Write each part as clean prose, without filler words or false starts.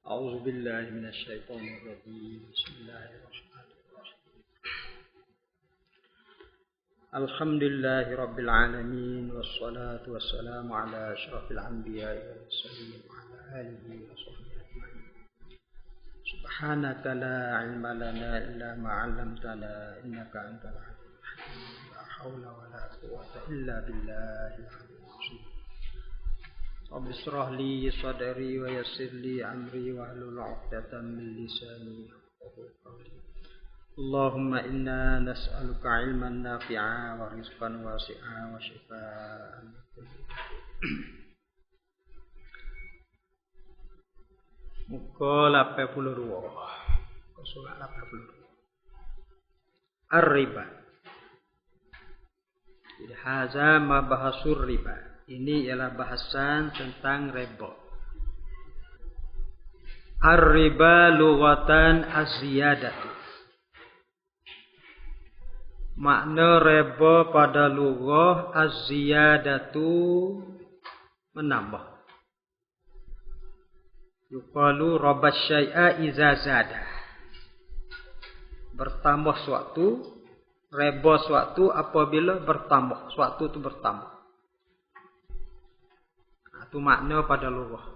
أعوذ بالله من الشيطان الرجيم بسم الله الرحمن الرحيم الحمد لله رب العالمين والصلاة والسلام على أشرف الأنبياء والمرسلين وعلى آله وصحبه أجمعين سبحانك لا علم لنا إلا ما علمتنا إنك أنت العليم الحكيم لا حول ولا قوة إلا بالله العلي العظيم رب اشرح لي صدري ويسر لي أمري واحلل عقدة من لساني يفقهوا قولي اللهم إنا نسألك علما نافعا ورزقا واسعا وشفاء من كل داء. Muka 82. Surat 82. Ar-riba. Jadi hadza mabahasur riba. Ini ialah bahasan tentang riba. Ar-riba lughatan az-ziyadatu. Makna riba pada lughah az-ziyadatu menambah. Yuqalu raba syai'a iza zada. Bertambah suatu, riba suatu apabila bertambah. Suatu itu bertambah. Itu makna pada lughah.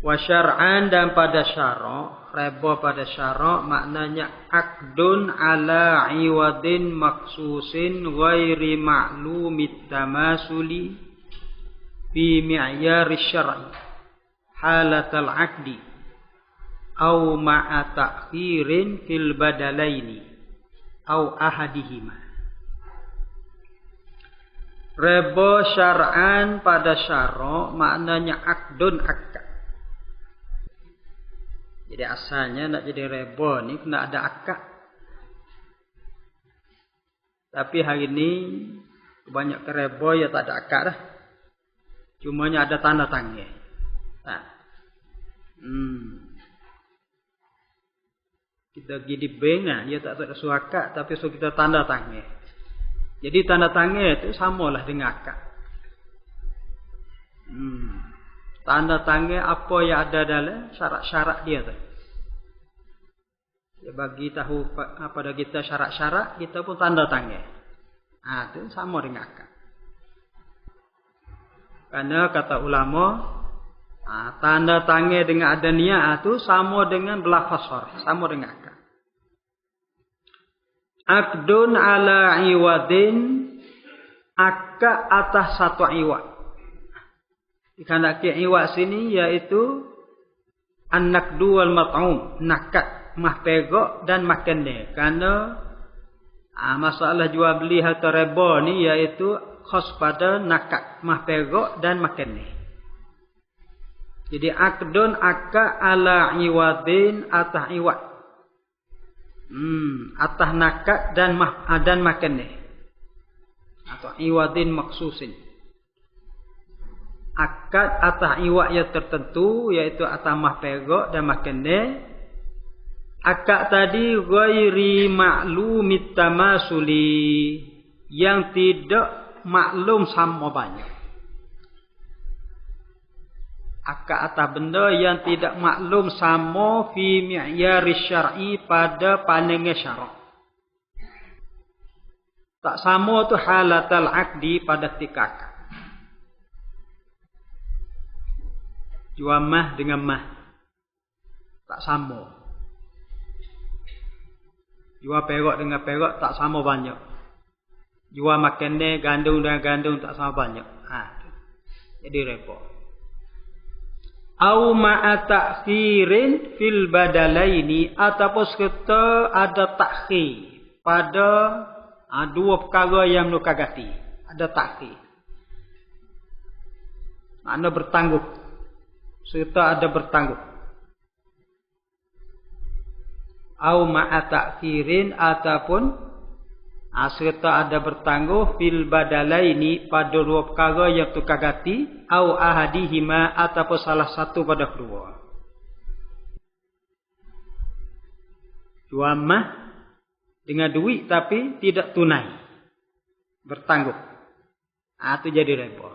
Wa syar'an dan pada syara', riba pada syara' maknanya aqdun ala iwadin maksusin ghairi ma'lumit tamasuli fi mi'yari syar'i halatal aqdi au ma'a ta'khirin fil badalaini au ahadihima. Riba syar'an pada syara' maknanya akdun akad. Jadi asalnya nak jadi riba ni kena ada akad. Tapi hari ni kebanyakan riba ya tak ada akad dah. Cumanya ada tanda tangan. Kita pergi di bank dia tak ada surat akad tapi so kita tanda tangan. Jadi tanda tangan itu samalah dengan akad. Tanda tangan apa yang ada dalam syarat-syarat dia tu. Dia bagi tahu pada kita syarat-syarat, kita pun tanda tangan. Itu sama dengan akad. Karena kata ulama, tanda tangan dengan ada niat itu sama dengan belafaz syarah, sama dengan akad. Aqdun ala iwadin, akad atas satu iwad. Dikandaki iwad sini yaitu an-naqdu wal mat'um, nakad, mah pegok dan makan dia. Karena masalah jual beli harta riba ni yaitu khas pada nakad, mah pegok dan makan dia. Jadi aqdun akad ala iwadin atas iwad. Atas nakad dan makan ni. Atau iwadin maksusin. Akad atas iwad yang tertentu yaitu atas mah pegok dan makan ni. Akad tadi ghairi ma'lumit tamasuli, yang tidak maklum sama banyak. Akad atas benda yang tidak maklum sama fi mi'yari syar'i pada pandangan syarak. Tak sama tu halatal aqdi pada ketika akad. Jual mah dengan mah. Tak sama. Jual perak dengan perak tak sama banyak. Jual makan ni gandum dengan gandum tak sama banyak. Jadi repot. Au ma'a ta'khirin fil badalaini, ataupun serta ada takhir pada dua perkara yang menukagati. Ada takhir. Makna bertangguh. Serta ada bertangguh. Au ma'a ta'khirin ataupun serta ada bertangguh fil badalaini pada dua perkara yang tukagati au ahadihima ataupun salah satu pada kedua. Jual mah dengan duit tapi tidak tunai. Bertangguh. Itu jadi riba.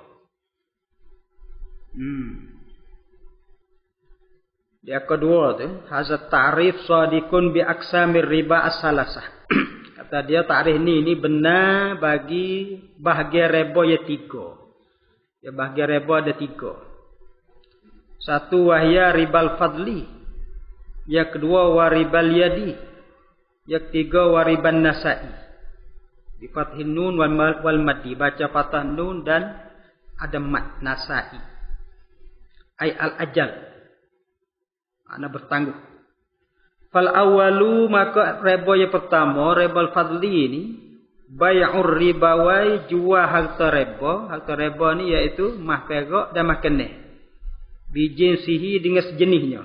Yang kedua tu, hazat ta'rif shadiqun bi aqsamir riba as-salasah. Kata dia ta'rif ni benar bagi bahagian riba yang 3. Ya, bahagian riba ada 3. Satu wahya ribal fadli. Yang kedua waribal yadi. Yang ketiga wariban nasai. Bi fathin nun wal maddi, baca fathah nun dan ada mad nasai. Ai al ajal. Ana bertangguh. Fal awalu, maka riba yang pertama, ribal fadli ini bai'ur ribawai, jual harta riba. Harta riba ni iaitu mah perak dan mah keneh. Bijinsihi dengan sejenisnya.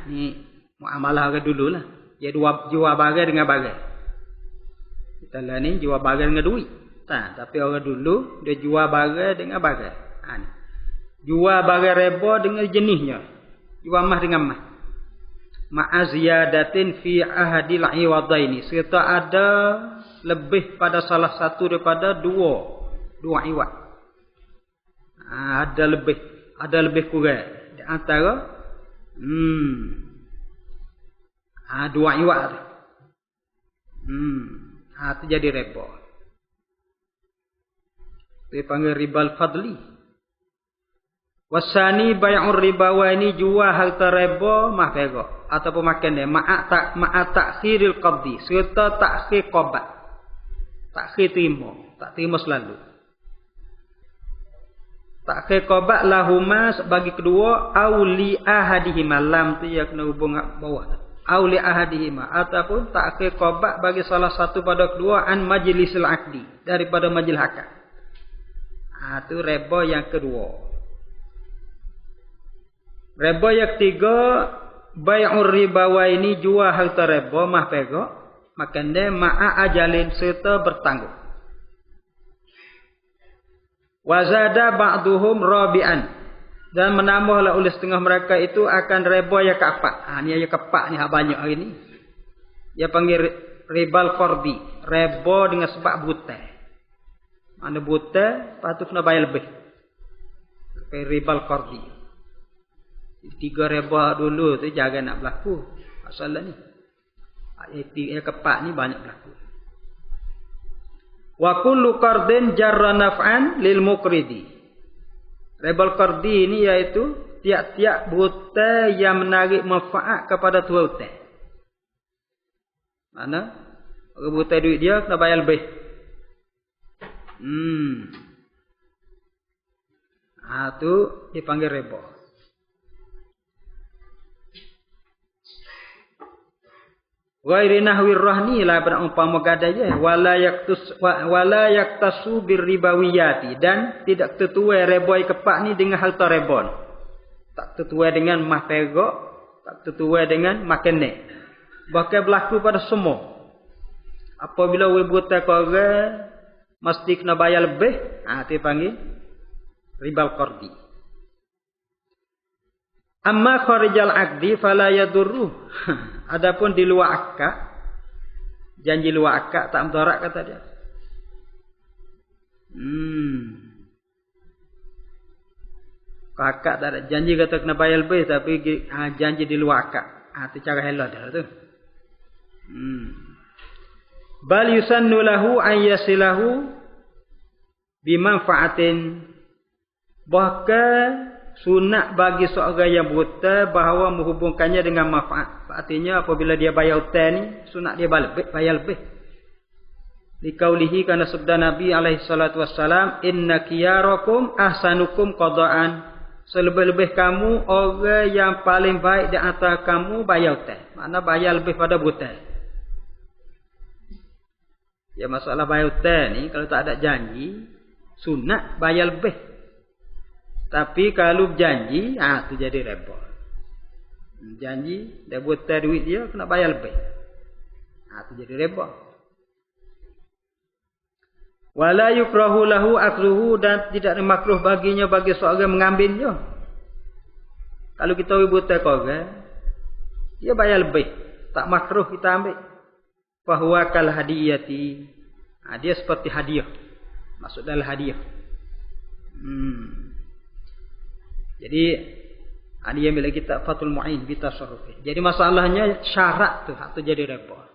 Ni muamalah orang dululah. Dia jual barang dengan barang. Kita lah ni jual barang dengan duit. Tapi orang dulu dia jual barang dengan barang. Jual barang riba dengan jenisnya. Jual mah dengan mah. Ma'aziyadatin fi ahadil iwadaini. Serta ada lebih pada salah satu daripada dua iwad. Ada lebih kurang. Di antara dua iwad tu. Itu jadi riba. Dia panggil ribal fadli. Wasani bai'ur ribawa, ini jual harta riba mah perak ataupun makan dia ma'a ta'khiril qabdi, serta ta'khir qabat. Ta'khir tak terima selalu. Ta'khir qabat lahuma bagi kedua, auli ahadihima, lam tu yang kena hubung bawah. Auli ahadihima, ataupun ta'khir qabat bagi salah satu pada kedua, an majlisil aqdi, daripada majlis akad. Itu riba yang kedua. Riba yang ketiga, bai'ur ribawa, ini jual harta riba mah perak, makan dia ma'a ajalin, serta bertangguh. Wazada ba'duhum rabi'an, dan menambahlah oleh setengah mereka itu akan riba yang keempat. Ni yang keempat ni banyak hari ni. Dia panggil ribal qardi, riba dengan sebab butai. Mana butai, patut kena bayar lebih. Ribal qardi. 3 riba dulu tu jangan nak berlaku. Masalah ni. Yang keempat ni banyak berlaku. Wa kullu qardin jarra naf'an lil muqridi. Ribal qardi ni iaitu tiap-tiap hutang yang menarik manfaat kepada tuan hutang. Mana? Orang hutang duit dia kena bayar lebih. Tu dipanggil riba. Ghairi nahwir rahni, lah berumpama gadanya, wala yaktasu birribawiyati, dan tidak tertuai riba kepak ni dengan harta riba. Tak tertuai dengan mah perak, tak tertuai dengan mah keneh. Bahkan berlaku pada semua. Apabila we buta korang mesti kena bayar lebih, itu panggil ribal qardi. Amma kharijal aqdi fala yadurru. Adapun di luar akad, janji luar akad tak mudarat kata dia. Akad tak ada janji kata kena bayar lebih, tapi janji di luar akad. Itu cara helak dia tu. Bal yusannu lahu an yasilahu bimanfaatin. Bahkan sunat bagi seorang yang buta bahawa menghubungkannya dengan manfaat. Artinya apabila dia bayar hutang ni, sunat dia bayar lebih. Likaulihi, karena sabda Nabi alaihi salatu wassalam, inna khiyarakum ahsanukum qada'an. Selebih-lebih kamu orang yang paling baik di antara kamu bayar hutang. Makna bayar lebih pada hutang. Ya, masalah bayar hutang ni kalau tak ada janji, sunat bayar lebih. Tapi kalau berjanji, itu jadi riba. Janji, dia buat duit dia, kena bayar lebih. Itu jadi riba. Wala yukrahu lahu akluhu, dan tidak makruh baginya bagi seorang mengambilnya. Kalau kita buat korang, dia bayar lebih. Tak makruh kita ambil. Fahuwa kal hadiyati. Dia seperti hadiah. Maksud dalam hadiah. Jadi Dia ambil kitab Fathul Mu'in bi tasarrufi. Jadi masalahnya syarat tu jadi reba.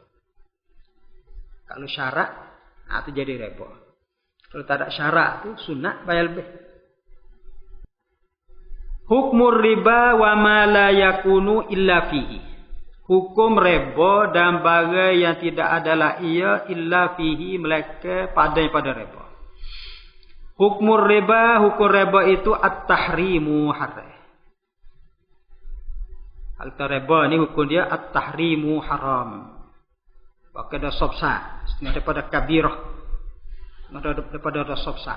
Kalau syarat tu jadi reba. Kalau tak ada syarat tu sunat bayar lebih. Hukmur riba wa ma la yakunu illa fihi. Hukum reba dan barang yang tidak adalah ia illa fihi melainkan pada reba. Hukmur riba, hukum reba itu at-tahrimu haram. Harta riba ni hukum dia at-tahrimu haram. Pakai dah sobsa, daripada kabirah, daripada dah sobsa.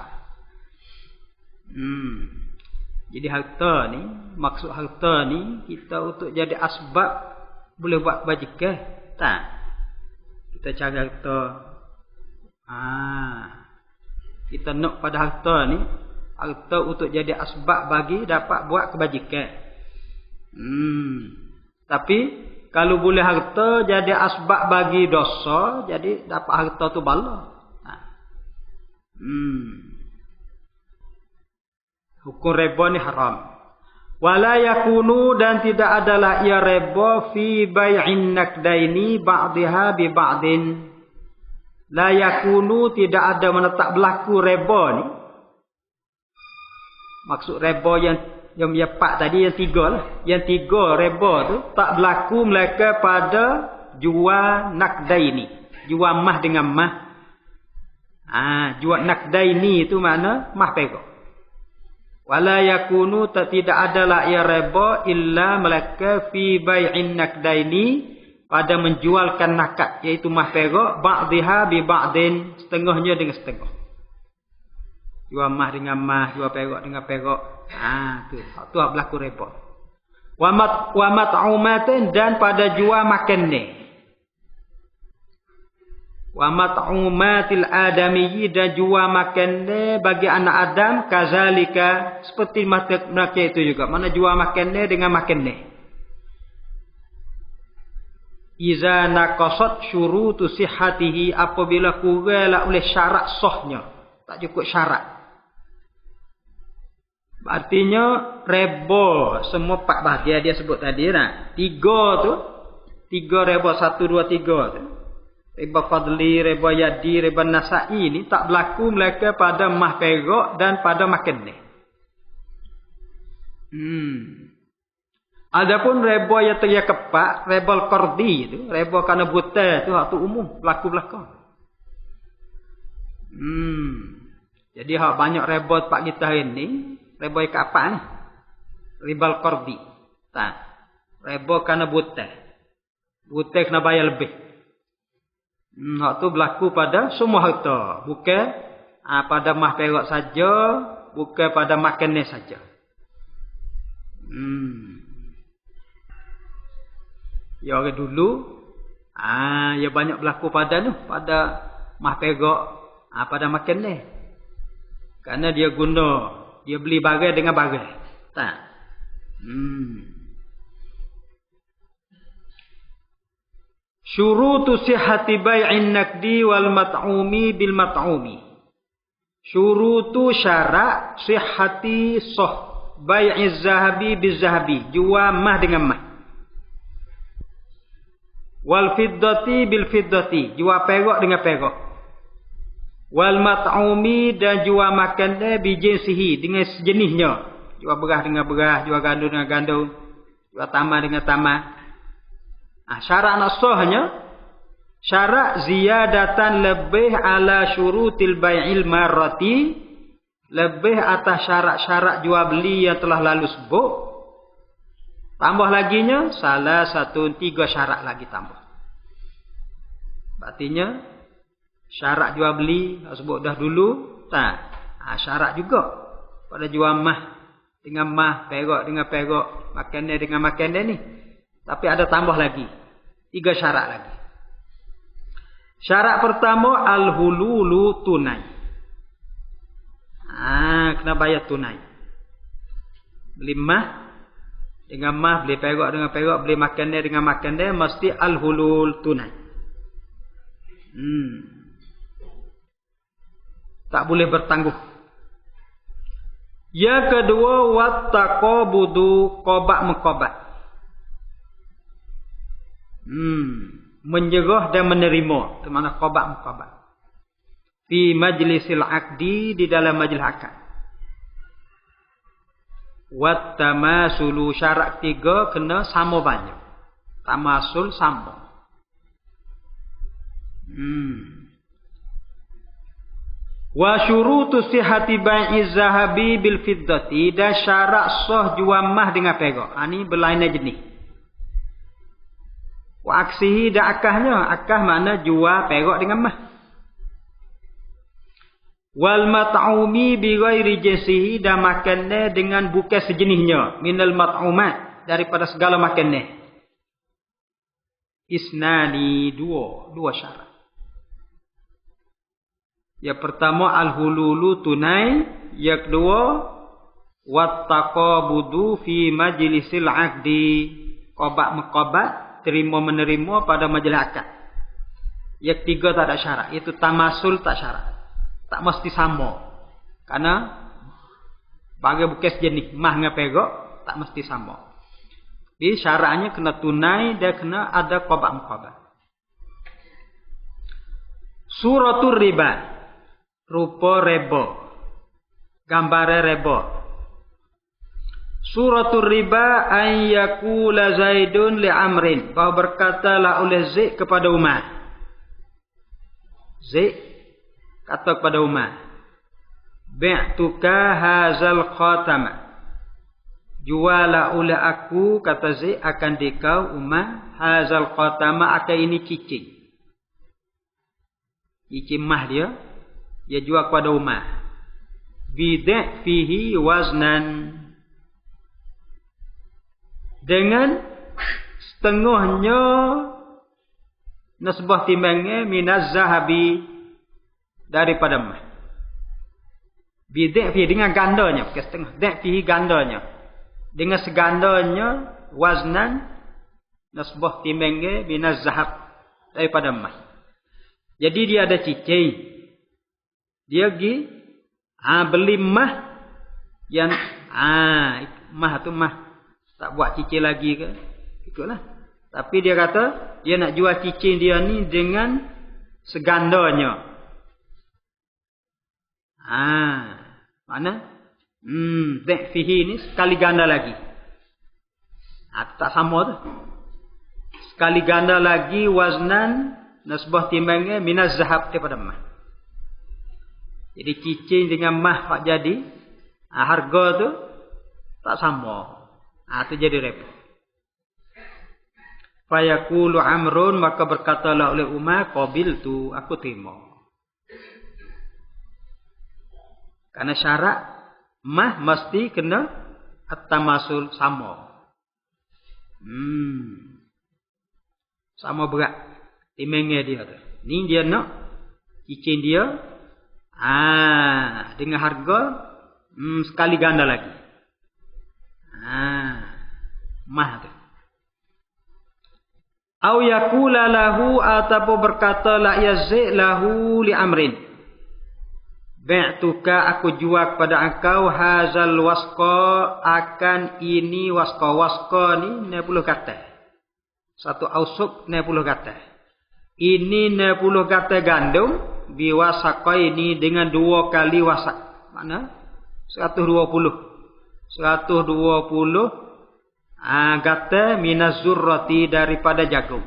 Jadi harta ni, maksud harta ni kita untuk jadi asbab boleh buat bajikan, tak? Kita cari harta. Kita nak pada harta ni, harta untuk jadi asbab bagi dapat buat kebajikan. Tapi kalau boleh harta jadi asbab bagi dosa, jadi dapat harta tu bala. Hukum riba ni haram. Wala yakunu dan tidak adalah ia riba fi bai'in nakdaini ba'daha bi ba'din. La yakunu tidak ada menetap berlaku riba ni. Maksud riba yang empat tadi yang tiga lah. Yang tiga riba tu tak berlaku melainkan pada jual nakdaini. Jual mah dengan mah. Jual nakdaini itu makna mah perak. Wala yakunu tidak adalah ia riba illa melainkan fi bai'in nakdaini pada menjualkan nakad iaitu mah perak ba'dha bi ba'din setengahnya dengan setengah. Jual mah dengan mah, jual perak dengan perak. Tu berlaku riba. Wa mat'umatin dan pada jual makan ni. Wa mat'umatil adamiyyi dan jual makan ni bagi anak Adam kazalika seperti mereka itu juga. Mana jual makan ni dengan makan ni. Iza naqasat syurutu sihhatihi apabila kuranglah oleh syarat sahnya. Tak cukup syarat. Artinya riba semua 4 bahagian dia sebut tadi lah. 3 riba 1 2 3 tu. Riba fadli, riba yadi, riba nasai ni tak berlaku melainkan pada mah perak dan pada makan ni. Adapun riba yang teriak kepak, riba qardi tu, riba kana buta tu hak tu umum berlaku belakang. Jadi hak banyak riba tempat kita hari ni riba ke apa ni? Riba qardi. Tak. Riba kana buta. Buta kena bayar lebih. Hak tu berlaku pada semua harta. Bukan pada mah perak saja, bukan pada makannya saja. Ya orang dulu ya banyak berlaku pada mah perak, pada makannya. Karena dia guna dia beli barang dengan barang. Tak. Syurutu sihhati bai'in nakdi wal mat'umi bil mat'umi. Syurutu syarat sihhati bai'iz zahabi bil zahabi. Jual mah dengan mah. Wal fiddati bil fiddati. Jual perak dengan perak. Wal mat'umi dan jual makan bijinsihi dengan sejenisnya. Jual beras dengan beras, jual gandum dengan gandum, jual tamar dengan tamar. Syarat nasahnya syarat ziyadatan lebih ala syurutil bai'il marrati, lebih atas syarat-syarat jual beli yang telah lalu sebut. Tambah laginya salah satu 3 syarat lagi tambah. Artinya syarat jual beli sebut dah dulu, tak. Syarat juga pada jual mah dengan mah, perak dengan perak, makannya dengan makannya ni. Tapi ada tambah lagi 3 syarat lagi. Syarat pertama al-hululu tunai. Kena bayar tunai. Beli mah dengan mah, beli perak dengan perak, beli makannya dengan makannya mesti al-hulul tunai. Tak boleh bertangguh. Yang kedua, wattaqabudu, qobak-mengqobak. Menyerah dan menerima. Itu makna qobak-mengqobak. Fi majlisil aqdi, di dalam majlis akad. Wattamasulu, syarat 3 kena sama banyak. Tamasul sama. Wa syurutu sihhati bai'iz zahabi bil fiddati, dan syarat sah jual mah dengan perak. Ini berlainan jenis. Wa aksihi, dan akahnya, akah makna jual perak dengan mah. Wal mat'umi bi ghairi jinsihi, dan makannya dengan bukan sejenisnya, minal mat'umat, daripada segala makannya. Isnani, dua syarat. Yang pertama al-hululu, tunai. Yang kedua wattaqabudu fi majlisil aqdi, qobak-mengqobak, terima menerima pada majlis akad. Yang ketiga tak ada syarat, itu tamasul tak syarat. Tak mesti sama. Karena bagi bukan sejenis mah dengan perak tak mesti sama. Jadi syaratnya kena tunai dan kena ada qobak-mengqobak. Suratul riba, rupa reba, gambare reba. Suratul riba an yakula Zaidun li Amrin, bahawa berkatalah oleh Zaid kepada Umar. Zaid kata kepada Umar, bi'tuka hazal khatama, jualah oleh aku, kata Zaid, akan dikau Umar, hazal khatama, akan ini cicing. Cicing mah dia jual kepada Umar. Bid'a fihi waznan, dengan setengahnya nasbah timbangnya minaz zahabi, daripada emas. Bid'a fihi, dengan gandanya, bukan setengah. Da' fihi, gandanya. Dengan segandanya waznan, nasbah timbangnya minaz zahab, daripada emas. Jadi dia ada cicing. Dia pergi beli mah yang mah tu mah tak buat cicing lagi ke, ikutlah. Tapi dia kata dia nak jual cicing dia ni dengan segandanya. Mana fihi ni sekali ganda lagi. Tak sama tu. Sekali ganda lagi waznan, nasbah timbangnya minaz zahab, daripada mah. Jadi cicing dengan mah tak jadi, harga tu tak sama. Itu jadi repot. Fayaqulu Amrun, maka berkatalah oleh Umar, qabiltu, aku terima. Karena syarat mah mesti kena at-tamasul, sama. Sama berat. Timengnya dia tu. Ni dia nak cicing dia dengan harga sekali ganda lagi. Mah tu. Au yaqula lahu, ataupun berkata la yazid lahu li Amrin, bi'tuka, aku jual kepada engkau hazal wasqa, akan ini wasqa. Wasqa ni 60 kata. Satu ausuk 60 kata. Ini 60 kata gandum, biwasaqa ini dengan 2 kali wasak. Mana? 120. 120 kata minaz zurrati, daripada jagung.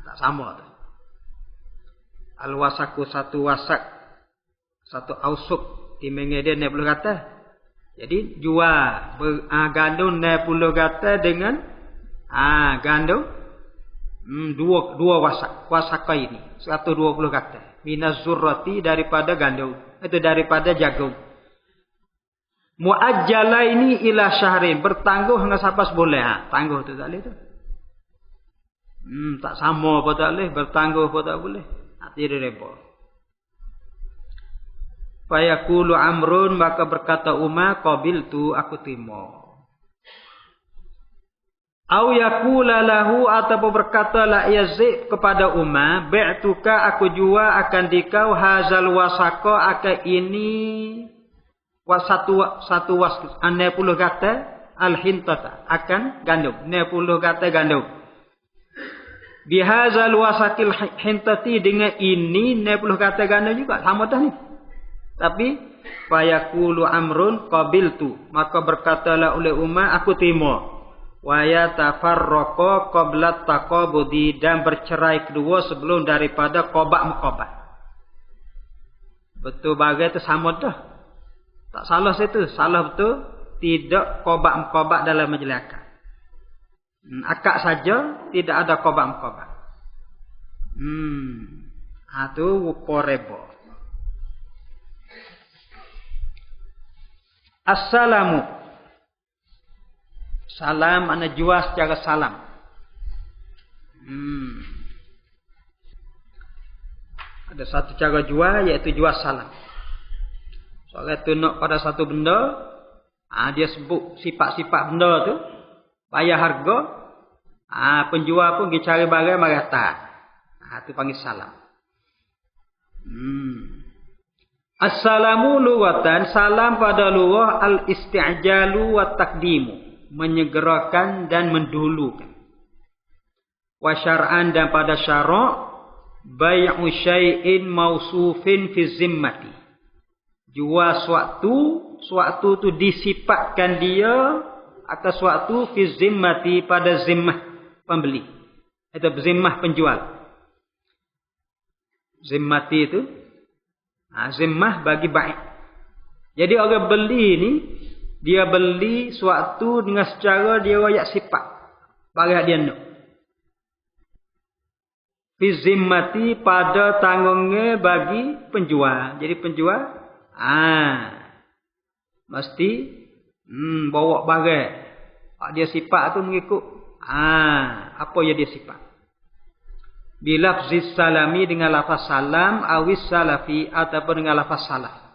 Tak sama tu. Al-wasaku, satu wasak, satu ausuk, timengnya dia 60 kata. Jadi jual gandum 60 kata dengan gandum dua wasak. Wasaka ini 120 kata. Minaz zurrati, daripada gandum, itu daripada jagung. Muajjala ini ila syahrin, bertangguh hingga sampai sebulan. Tangguh tu tak boleh tu. Tak sama pun tak boleh, bertangguh pun tak boleh. Tidak repot. Fayaqulu Amrun, maka berkata Umar, qabiltu, aku terima. Au yaqula lahu, ataupun berkata la yazid kepada Umar, bi'tuka, aku jual akan dikau hazal wasaqa, akan ini satu was 60 kata al-hintata akan gandum 60 kata gandum bihazal wasakil hintati dengan ini 60 kata gandum juga sama dah ni tapi fayaqulu amrun qabiltu maka berkatalah oleh Umar aku terima wa yatafarraqa qabla taqabudi dan bercerai kedua sebelum daripada qabak-muqabak betul bagai tu sama dah tak salah situ salah betul tidak qabak-muqabak dalam majlis akad akad saja tidak ada qabak-muqabak itu wukorebo assalamu salam ana jual secara salam. Ada satu cara jual iaitu jual salam. Soalnya tu nak pada satu benda, dia sebut sifat-sifat benda tu, bayar harga, penjual pun pergi cari barang mari hantar. Tu panggil salam. Assalamu lughatan salam pada lughah al-isti'jalu wa taqdimu. Menyegerakan dan mendahulukan. Wa syar'an dan pada syarak bai'u syai'in mausufin fi zimmati. Jual suatu tu disifatkan dia atau suatu fi zimmati pada zimmah pembeli atau zimmah penjual. Zimmati itu zimmah bagi bai'. Jadi orang beli ni dia beli suatu dengan secara dia royak sifat barang dia nak. Fi zimmati pada tanggungnya bagi penjual. Jadi penjual mesti bawa barang. Dia sifat tu mengikut apa yang dia sifat. Bilafzis salami dengan lafaz salam awis salafi ataupun dengan lafaz salaf.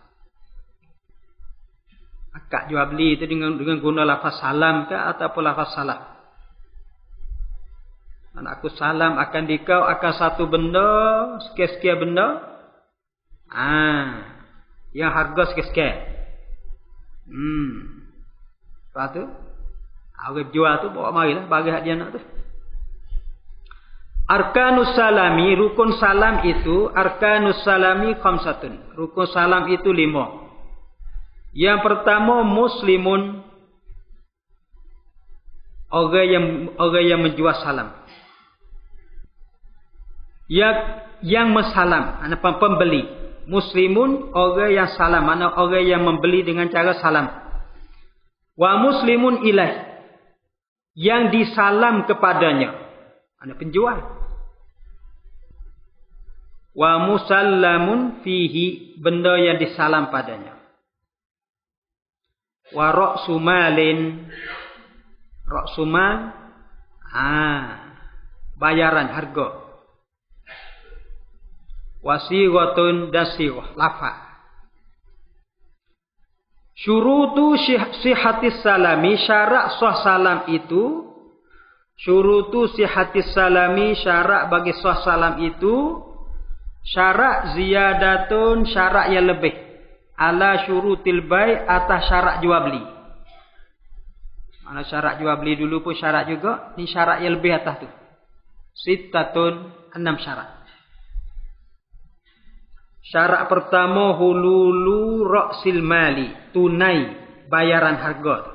Akad jual beli itu dengan guna lafaz salam ke ataupun lafaz salaf. Dan aku salam akan dikau akan satu benda, sekian-sekian benda. Yang harga sekian-sekian. Lepas tu, orang jual tu bawa marilah bagi hak dia nak tu. Arkanus salami, rukun salam itu, arkanus salami khamsatun. Rukun salam itu 5. Yang pertama muslimun, orang yang menjual salam. Yang mensalam, pembeli. Muslimun orang yang salam, orang yang membeli dengan cara salam. Wa muslimun ilaih, yang disalam kepadanya, penjual. Wa musallamun fihi, benda yang disalam padanya. Wa ra'su malin, ra'su mal, bayaran harga. Wa sighatun dan sighah lafaz. Syurutu sihhatis salami, syarat sah salam itu. Syurutu sihhatis salami, syarat bagi sah salam itu. Syarat ziyadatun, syarat yang lebih. Ala syurutil bai', atas syarat jual beli. Mana syarat jual beli dulu pun syarat juga. Ni syarat yang lebih atas tu. Sittatun, 6 syarat. Syarat pertama hululu ra'sil mali, tunai bayaran harga.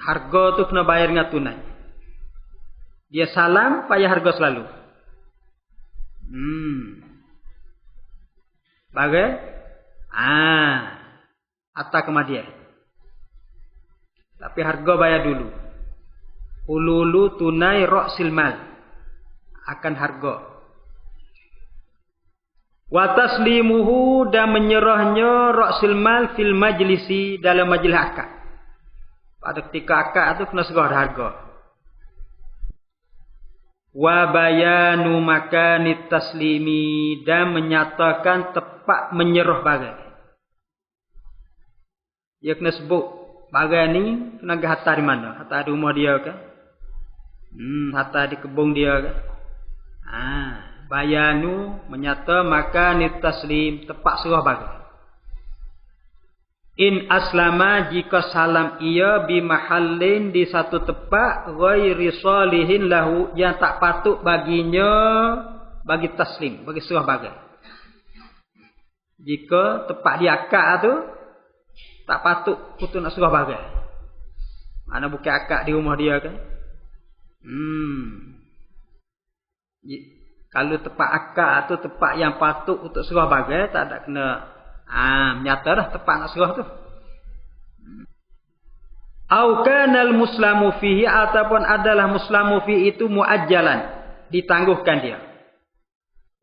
Harga tu kena bayar dengan tunai. Dia salam bayar harga selalu. Bagai atas kemudian. Tapi harga bayar dulu. Hululu tunai ra'sil mal, akan harga. Wa taslimuhu, dan menyerahnya ra'sil mal fil majlisi, dalam majlis akad. Pada ketika akad itu kena serah harga. Wa bayanu makanit taslimi, dan menyatakan tempat menyerah barang. Dia kena sebut barang ni kena hantar di mana? Hantar di rumah dia ke? Hantar di kebun dia ke? Bayanu menyata makanit taslim, tempat serah barang. In aslama jika salam ia bi mahallin di satu tempat ghairi salihin lahu yang tak patut baginya bagi taslim, bagi serah bagai. Jika tempat dia akad tu tak patut untuk nak serah bagai. Mana bukan akad di rumah dia kan? Kalau tempat akad tu tempat yang patut untuk serah bagai, tak ada kena menyata dah tempat nak serah tu. Au kanal muslamu fihi ataupun adalah muslamu fihi itu muajjalan, ditangguhkan dia.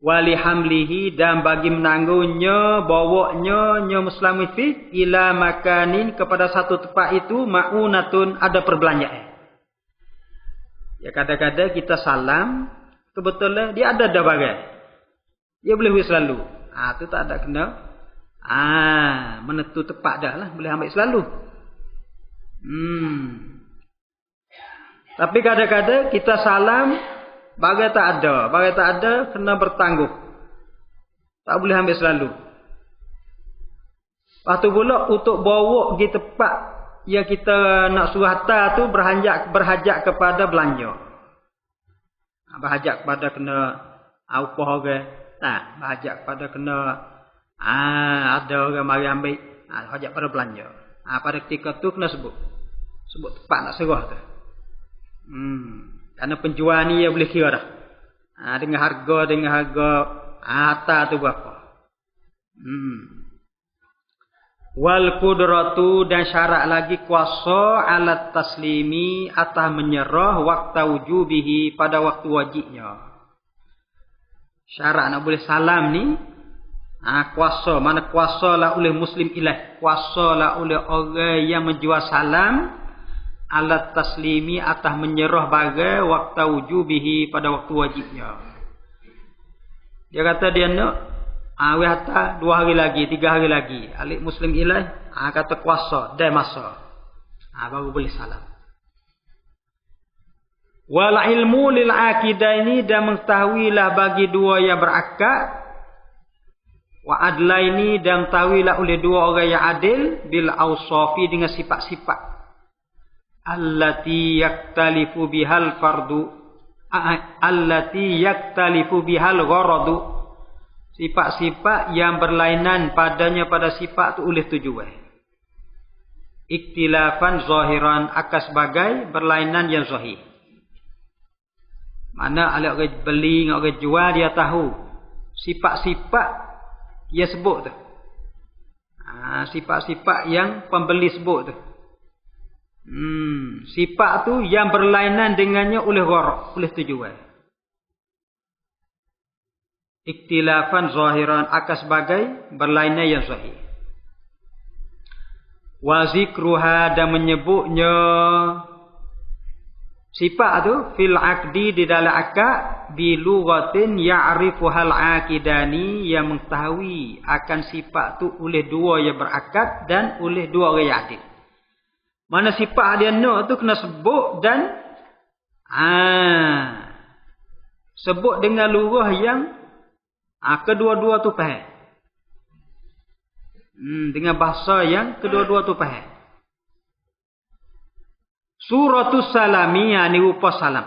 Wali hamlihi dan bagi menanggungnya, bawanya muslamu fihi ila makanin kepada satu tempat itu ma'unatun ada perbelanjaan. Ya kadang-kadang kita salam kebetulan dia ada bagai. Dia boleh selalu. Tu tak ada kena menentu tepat dah lah, boleh ambil selalu. Tapi kadang-kadang kita salam bagai tak ada kena bertangguh. Tak boleh ambil selalu. Lepas tu pula untuk bawa pergi tempat yang kita nak suruh hantar tu berhajat kepada belanja. Berhajat kepada kena upah ke? Tak, berhajat kepada kena ada orang mari ambil, hajat pada belanja. Pada ketika tu kena sebut tempat nak serah tu. Kerana penjual ni dia boleh kira dah. Dengan harga harta tu berapa. Wal qudratu dan syarat lagi kuasa alat taslimi atas menyerah waktu wujubihi pada waktu wajibnya. Syarat nak boleh salam ni kuasa, mana kuasa lah oleh muslim ilaih, kuasa lah oleh orang yang menjual salam alat taslimi atas menyerah bagai waktu wujubihi pada waktu wajibnya. Dia kata dia nak hatta 2 hari lagi, 3 hari lagi alik muslim ilaih, kata kuasa dah masa, baru boleh salam. Wal ilmu lil aqidaini dan mengetahuilah bagi dua yang berakad, wa adlaini dan tawilah oleh dua orang yang adil bil awsafi dengan sifat-sifat allati yaktalifu bihal fardu allati yaktalifu bihal gharadu, sifat-sifat yang berlainan padanya pada sifat tu oleh tujuan. Iktilafan zahiran akan sebagai berlainan yang zahir. Mana ada orang beli dengan orang jual dia tahu sifat-sifat dia sebut tu. Sifat-sifat yang pembeli sebut tu. Sifat tu yang berlainan dengannya oleh gharak, oleh tujuan. Iktilafan zahiran akan sebagai berlainan yang zahir. Wa zikruha dan menyebutnya sifat tu fil aqdi di dalam akad bi lughatin ya'rifuhal aqidani yang mengetahui akan sifat tu oleh dua yang berakad dan oleh dua orang yang adil. Mana sifat dia nak tu kena sebut dan sebut dengan lughah yang kedua-dua tu faham. Dengan bahasa yang kedua-dua tu faham. Suratus salami yani rupa salam.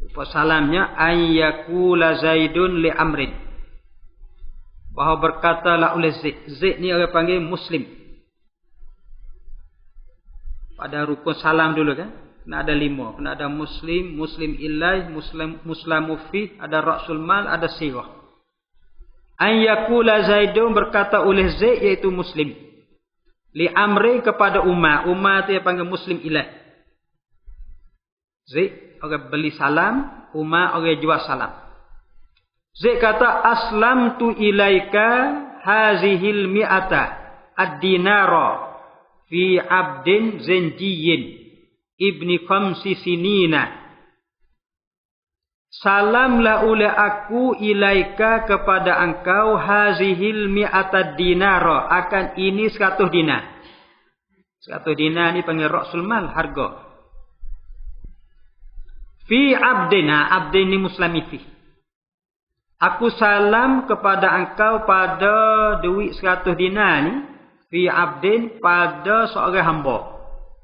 Rupa salamnya ayyakula Zaidun li amrin. Bahawa berkatalah oleh Zaid. Zaid ni orang panggil muslim. Pada rukun salam dulu kan. Kena ada 5. Kena ada muslim, muslim ilaih, muslamu fi, ada ra'sul mal, ada sirah. Ayyakula Zaidun berkata oleh Zaid iaitu muslim. Li amri kepada Umar. Umar tu yang panggil muslim ilaih. Zaid orang beli salam, Umar orang jual salam. Zaid kata aslamtu ilaika hazihil mi'ata ad-dinara fi abdin zenjiyin ibni khamsi sinina. Salamlah oleh aku ilaika kepada engkau hazihil mi'atad dinara akan ini 100 dinar. 100 dinar ni panggil ra'sul mal, harga. Fi abdin, abdin ni muslimi fi. Aku salam kepada engkau pada duit 100 dinar ni. Fi abdin, pada seorang hamba.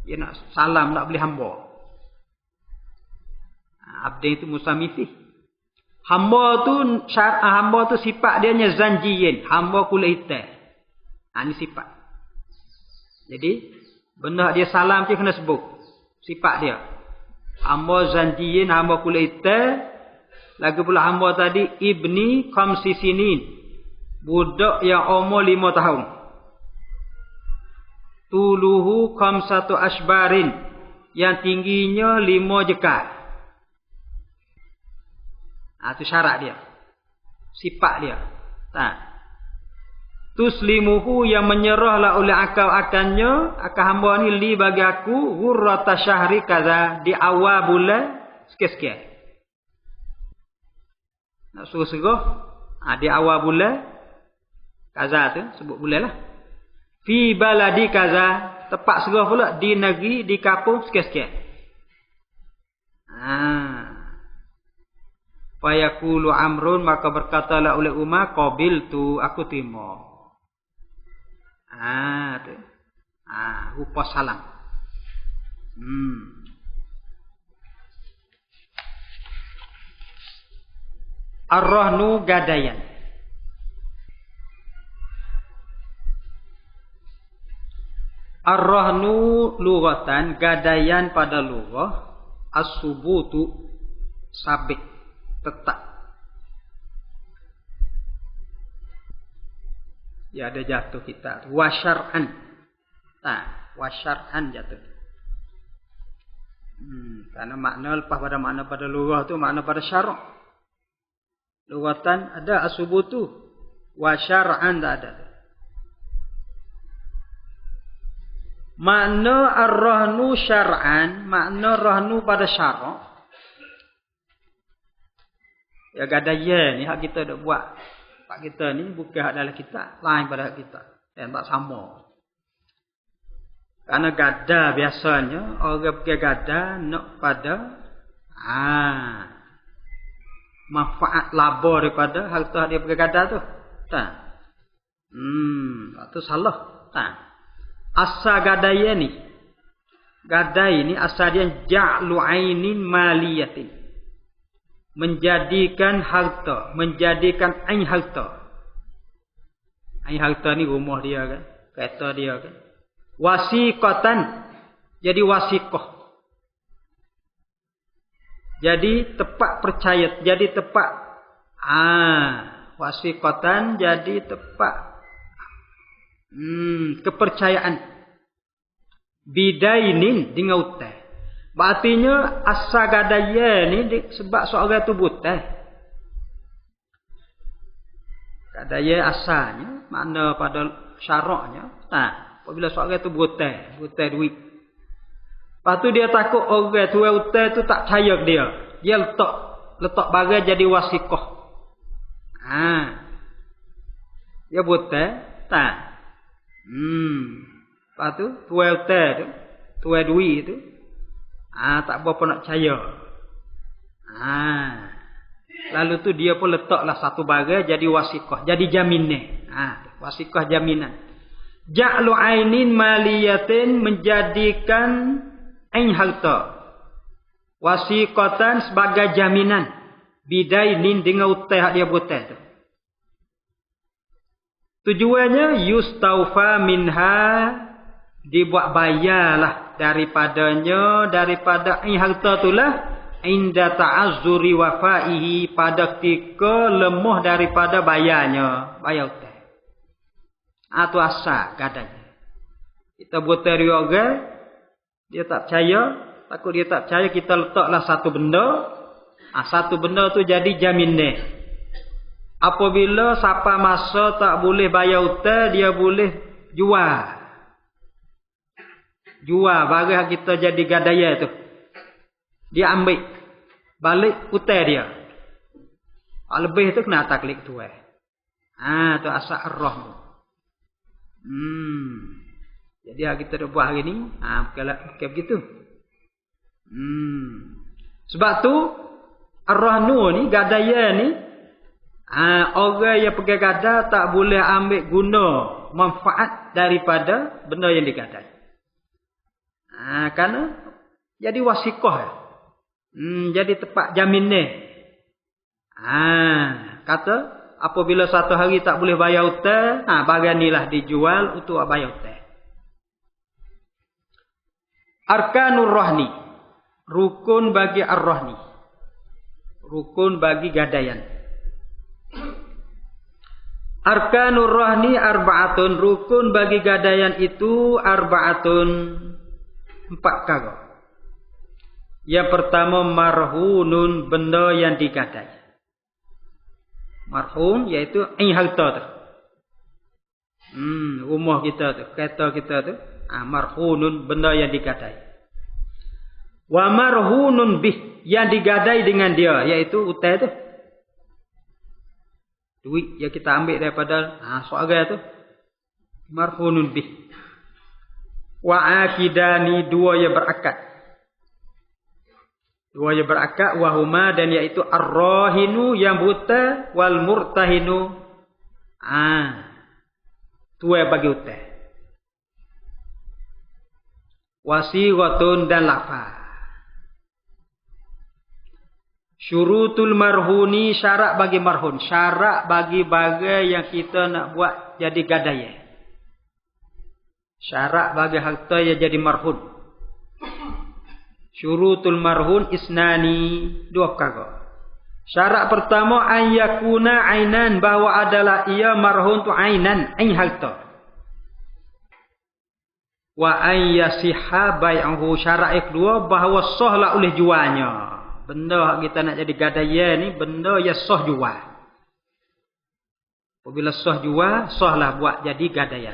Dia nak salam, nak beli hamba. Abdin itu musamifih. Hamba tu sifat dia nya zanjiyin. Hamba kulit hitam. Ini sifat. Jadi, benda dia salam je kena sebut. Sifat dia. Hamba zanjiyin, hamba kulit hitam. Lagi pula hamba tadi, ibni khamsi sinin. Budak yang umur 5 tahun. Tuluhu khamsatu ashbarin. Yang tingginya 5 jekal. Itu syarat dia. Sifat dia. Tuslimuhu yang menyerahlah oleh akal akannya. Akal hamba ni li bagi aku. Hurrata syahri kaza. Di awal bulan. Sikit-sikit. Nak suruh-suruh. Di awal bulan. Kaza tu. Sebut bulan lah. Fi baladi kaza. Tepat serah pula. Di negeri. Di kampung. Sikit-sikit. Fayaqulu Amrun, maka berkatalah oleh Umar, qabiltu, aku terima. Tu. Rupa salam. Ar-rahnu gadayan. Ar-rahnu lughatan, gadayan pada lughah, as-subutu, sabit. Tetap. Ya ada jatuh kita. Wasyar'an. Wasyar'an jatuh. Karena makna lepas pada makna pada lughah tu makna pada syarak. Lughatan ada asubutu. Wasyar'an tak ada. Makna ar-rahnu syar'an. Makna rahnu pada syarak. Ya gadaya ni hak kita dah buat. Hak kita ni bukan hak dalam kita, lain pada hak kita. Dan tak sama. Karena gada biasanya orang pakai gada nak pada manfaat laba daripada harta dia pakai gada tu. Tak. Itu salah. Tak. Asal gadaya ni. Gadai ni asal dia ja'lu ainin maliyatin. Menjadikan harta. Menjadikan ain harta. Ain harta ni rumah dia kan. Kereta dia kan. Wasiqatan. Jadi wasiqah. Jadi tepat percaya. Jadi tepat. Wasiqatan jadi tepat. Kepercayaan. Bidainin dengan hutang. Artinya asal gadaya ni sebab seorang tu buta. Gadaya asalnya makna pada syaraknya. Apabila seorang tu buta duit. Lepas tu dia takut orang tu buta tu tak percaya dia. Dia letak barang jadi wasiqah. Dia buta, tak. Lepas tu tuai buta tu, tuai duit tu. Tak berapa nak percaya. Lalu tu dia pun letaklah satu barang jadi wasiqah, jadi jaminan. Wasiqah jaminan. Ja'lu ainin maliyatin, menjadikan ain harta. Wasiqatan sebagai jaminan. Bidainin dengan hutang dia buat tu. Tujuannya yustaufa minha, dibuat bayarlah daripadanya, daripada harta itulah inda ta'azzuri wafaihi, pada ketika lemah daripada bayarnya, bayar hutang. Itu asal gadanya. Kita buat dari orang, dia tak percaya, takut dia tak percaya, kita letaklah satu benda. Satu benda tu jadi jaminan. Apabila siapa masa tak boleh bayar hutang, dia boleh jual. Jual barang kita jadi gadaya tu. Dia ambil balik hutang dia. Lebih tu kena taklid tu. Tu asal ar-rahmu. Jadi kita dah buat hari ni, bukan begitu. Sebab tu ar-rahnu ni, gadaya ni, Orang yang pegang gadai tak boleh ambil guna manfaat daripada benda yang digadai. Kerana jadi wasiqah. Jadi tempat jaminan. Kata apabila satu hari tak boleh bayar hutang, barang inilah dijual untuk bayar hutang. Arkanur rahni, rukun bagi ar-rahni. Rukun bagi gadaian. Arkanur rahni arba'atun, rukun bagi gadaian itu arba'atun, 4 perkara. Yang pertama marhunun, benda yang digadai. Marhun iaitu harta tu. Rumah kita tu, kereta kita tu, marhunun, benda yang digadai. Wa marhunun bih, yang digadai dengan dia, iaitu hutang tu. Duit yang kita ambil daripada seorang tu, marhunun bih. Wa akidani, 2 yang berakad. 2 yang berakad, wahuma, dan iaitu ar-rahinu yang buta, wal murtahinu, tuai bagi hutang. Wasiratun dan lafaz. Syurutul marhuni, syarat bagi marhun. Syarat bagi bagai yang kita nak buat jadi gadaian. Syarat bagi harta yang jadi marhun. Syurutul marhun isnani, 2 perkara. Syarat pertama an yakuna ainan, bahawa adalah ia marhun tu ainan, ain harta. Wa an yasihha bai'uhu, syarat yang kedua bahawa sahlah oleh jualnya. Benda kita nak jadi gadaian ni benda yang sah jual. Apabila sah jual, sahlah buat jadi gadaian.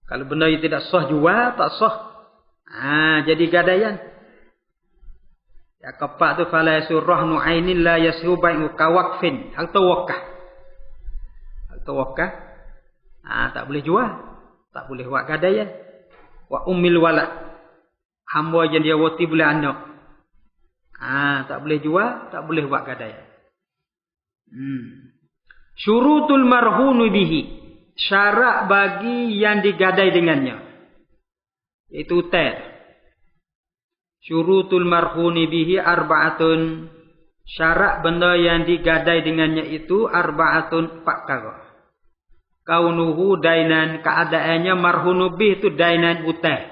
Kalau benda yang tidak sah jual, tak sah. Jadi gadaian. Ya kepak tu fala yasurrahnu ainin la yasru bai'u kawaqfin, harta wakaf. Harta wakaf tak boleh jual, tak boleh buat gadaian. Wa ummil walad, hamba yang dia wati boleh anak. Tak boleh jual, tak boleh buat gadaian. Syurutul marhunu bihi, syarat bagi yang digadai dengannya, iaitu hutang. Syurutul marhuni bihi arba'atun, syarat benda yang digadai dengannya itu arba'atun, 4 perkara. Kaunuhu dainan, keadaannya marhunu bih itu dainan, hutang.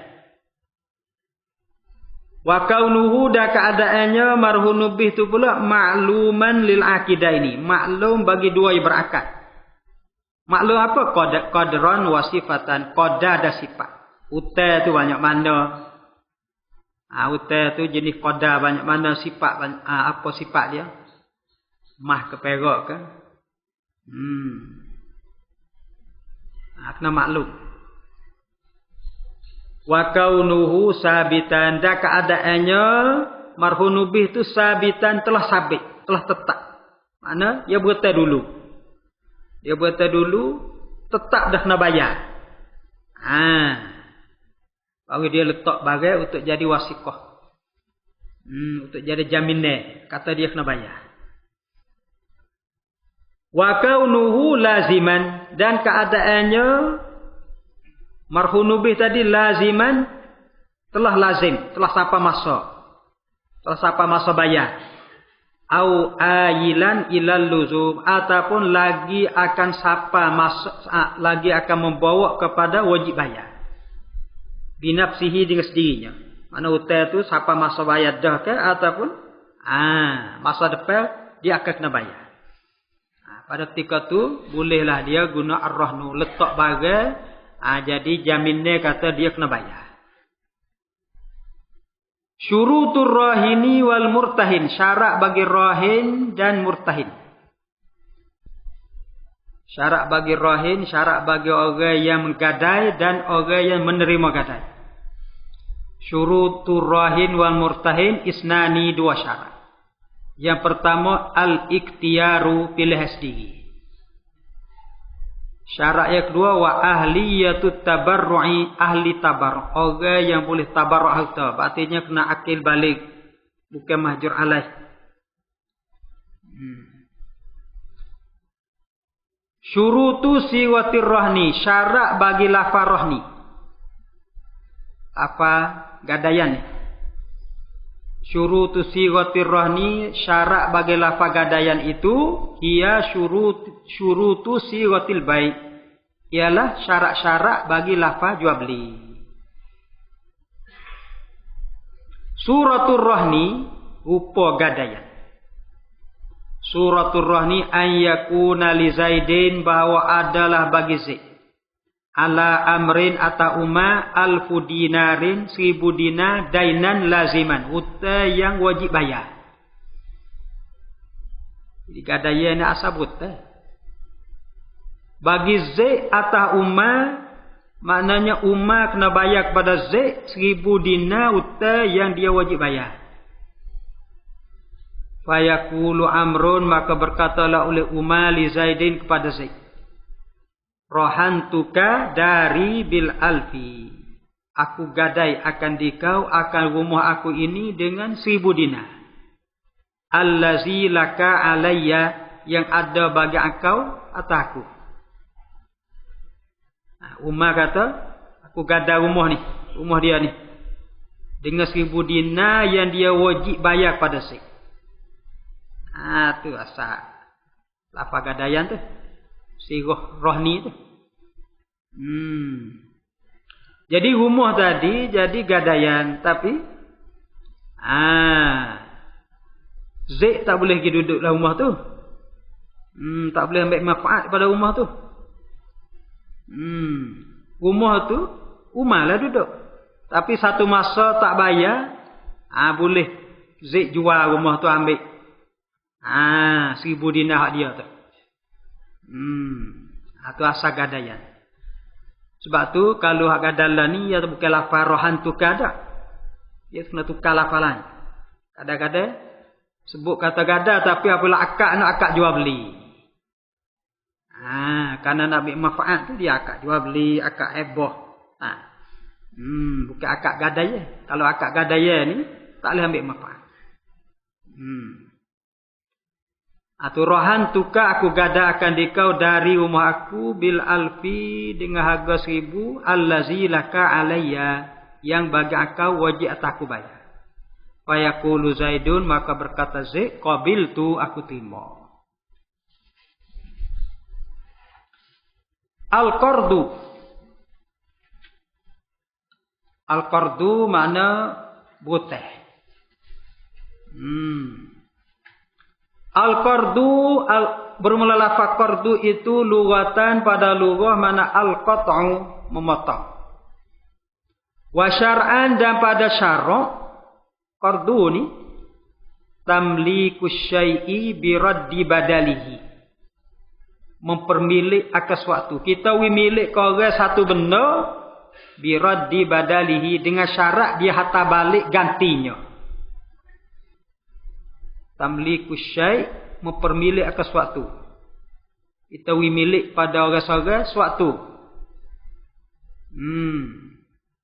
Wa kaunuhu, dan keadaannya marhunu bih itu pula ma'luman lil akidaini, maklum bagi 2 yang berakad. Maklum apa? Qadran wa sifatan, qadar dan sifat. Hutang tu banyak mana? Hutang tu jenis qadar banyak mana, sifat banyak, apa sifat dia? Mah ke perak ke? Kena maklum. Wa kaunuhu sabitan, dan keadaannya marhunu bih itu sabitan, telah sabit, telah tetap. Mana? Dia berhutang dulu. Dia berhutang dulu, tetap dah kena bayar. Baru dia letak bagai untuk jadi wasiqah. Untuk jadi jaminan, kata dia kena bayar. Wa kaunuhu laziman, dan keadaannya marhunu bih tadi laziman, telah lazim, telah sampai masa bayar. Au ayilan ilal luzum, ataupun lagi akan lagi akan membawa kepada wajib bayar. Binafsihi, dengan sendirinya. Mana hutang tu sampai masa bayar dah ke, ataupun masa depan dia akan kena bayar. Pada ketika tu bolehlah dia guna ar-rahnu, letak bagai, jadi jaminnya kata dia kena bayar. Syurutur rahini wal murtahin, syarat bagi rahin dan murtahin. Syarat bagi rahin, syarat bagi orang yang menggadai dan orang yang menerima gadai. Syurutur rahin wal murtahin isnani, 2 syarat. Yang pertama al-ikhtiyaru, pilih sendiri. Syarat yang kedua wa ahliyatut tabarru'i, ahli tabarru', orang yang boleh tabarru' harta, artinya kena akil balik. bukan mahjur alaih. Syurutu siwatir rohni, syarat bagi lafaz rohni. Apa gadayan? Syurutu siwatir rohni, syarat bagi lafaz gadayan itu ia syurutu siwatil bai. Ialah syarat-syarat bagi lafaz jual beli. Suratul rohni rupa gadayan. Suratul rohni an yakuna li Zaidin, bahwa adalah bagi Zaid ala amrin atauma alfu dinarin 1000 dinar dainan laziman, hutang yang wajib bayar. Jadi gadayan asal hutang bagi Zaid atauma, maknanya Umar kena bayar kepada Zaid 1000 dinar hutang yang dia wajib bayar. Fayaqulu Amrun, maka berkatalah oleh Umar li Zaidin kepada Zaid, rohantuka dari bil alfi, aku gadai akan dikau akan rumah aku ini dengan 1000 dinar. Allazi laka alayya, yang ada bagi engkau atasku. Umar kata, aku gadai rumah ni, rumah dia ni dengan 1000 dinar yang dia wajib bayar pada Zaid. Tu asal lafaz gadayan tu, sirah rohni tu. Jadi rumah tadi jadi gadayan, tapi Zaid tak boleh pergi duduk dalam rumah tu. Tak boleh ambil manfaat pada rumah tu. Rumah tu Umar lah duduk. Tapi satu masa tak bayar, boleh Zaid jual rumah tu, ambil 1000 dinar hak dia tu. Itu asal gadayan. Sebab tu kalau hak gadalan ni ia bukan lafaz rohan tukar dah. Dia kena tukar lafalan. Kadang-kadang sebut kata gada, tapi apabila akad nak akad jual beli. Kerana nak ambil manfaat tu dia akad jual beli, akad heboh. Bukan akad gadaya. Kalau akad gadaya ni tak boleh ambil manfaat. Atau rohan tukar aku gada akan dikau dari rumah aku bil alfi, dengan harga 1000, allazi laka alayya, yang bagi engkau wajib atasku bayar. Fayaqulu Zaidun, maka berkata Zaid, qabiltu, aku terima. Al-qardu. Al-qardu makna butih. Al-qardu, bermula lafaz qardu itu lughatan, pada lughah mana al-qat'u, memotong. Wa syar'an, dan pada syarak qardu ni tamliku syai'i bi raddi badalihi, mempermilik akan suatu. Kita milik ke orang satu benda bi raddi badalihi, dengan syarat dia hantar balik gantinya. Tamliku syai', mempermilik akan suatu. Kita milik pada orang-orang suatu.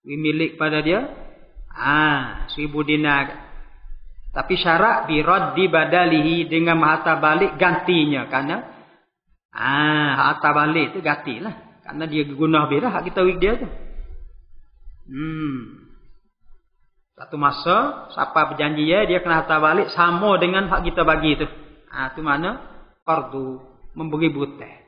Milik pada dia 1000 dinar. Tapi syarat bi raddi badalihi, dengan menghantar balik gantinya. Karena hantar balik tu gantilah. Karena dia guna birah hak kita dia tu. Satu masa siapa berjanji dia kena hantar balik sama dengan hak kita bagi tu. Itu mana qardu, memberi butih.